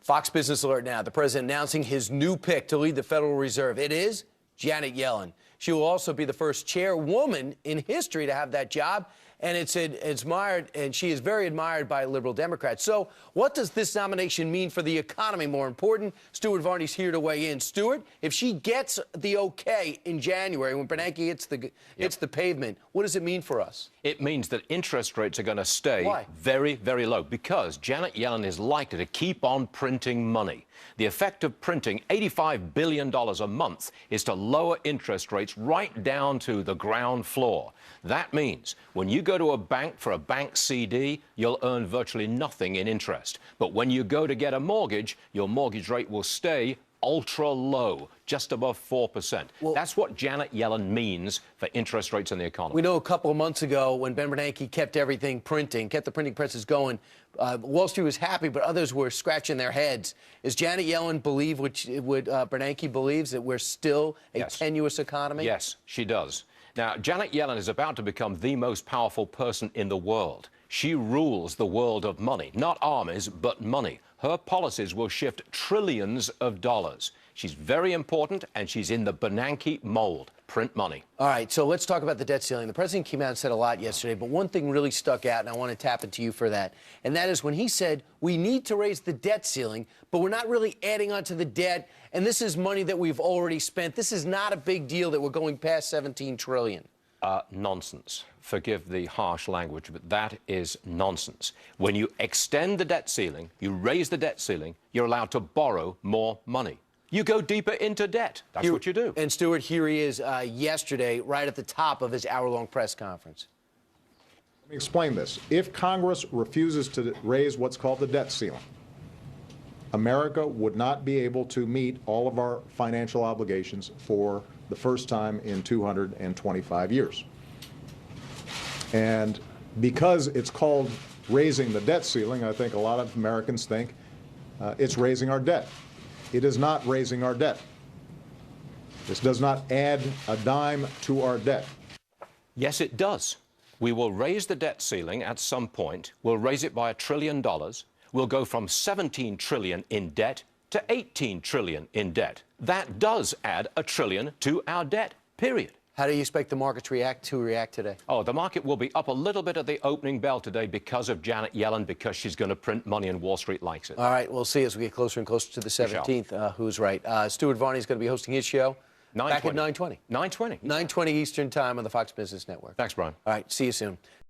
Fox Business Alert now. The president announcing his new pick to lead the Federal Reserve. It is Janet Yellen. She will also be the first chairwoman in history to have that job, and it's admired, and she is very admired by liberal Democrats. So what does this nomination mean for the economy? More important, Stuart Varney's here to weigh in. Stuart, if she gets the okay in January, when Bernanke hits the pavement, what does it mean for us? It means that interest rates are going to stay very, very low because Janet Yellen is likely to keep on printing money. The effect of printing $85 billion a month is to lower interest rates right down to the ground floor. That means when you go to a bank for a bank CD, you'll earn virtually nothing in interest. But when you go to get a mortgage, your mortgage rate will stay ultra low, just above 4%. Well, that's what Janet Yellen means for interest rates in the economy. We know a couple of months ago when Ben Bernanke kept everything printing, kept the printing presses going, Wall Street was happy, but others were scratching their heads. Is Janet Yellen believe what Bernanke believes, that we're still a tenuous economy? Yes, she does. Now, Janet Yellen is about to become the most powerful person in the world. She rules the world of money, not armies, but money. Her policies will shift trillions of dollars. She's very important, and she's in the Bernanke mold. Print money. All right, so let's talk about the debt ceiling. The president came out and said a lot yesterday, but one thing really stuck out, and I want to tap into you for that. And that is when he said, we need to raise the debt ceiling, but we're not really adding on to the debt, and this is money that we've already spent. This is not a big deal that we're going past $17 trillion. Nonsense. Forgive the harsh language, but that is nonsense. When you extend the debt ceiling, you raise the debt ceiling, you're allowed to borrow more money. You go deeper into debt. That's what you do. And Stuart, here he is yesterday, right at the top of his hour-long press conference. Let me explain this. If Congress refuses to raise what's called the debt ceiling, America would not be able to meet all of our financial obligations for the first time in 225 years. And because it's called raising the debt ceiling, I think a lot of Americans think it's raising our debt. It is not raising our debt. This does not add a dime to our debt. Yes, it does. We will raise the debt ceiling at some point. We'll raise it by $1 trillion. We'll go from 17 trillion in debt to 18 trillion in debt. That does add $1 trillion to our debt, period. How do you expect the market to react today? Oh, the market will be up a little bit at the opening bell today because of Janet Yellen, because she's going to print money and Wall Street likes it. All right, we'll see as we get closer and closer to the 17th who's right. Stuart Varney is going to be hosting his show back at 9:20. 9:20. 9:20 Eastern Time on the Fox Business Network. Thanks, Brian. All right, see you soon.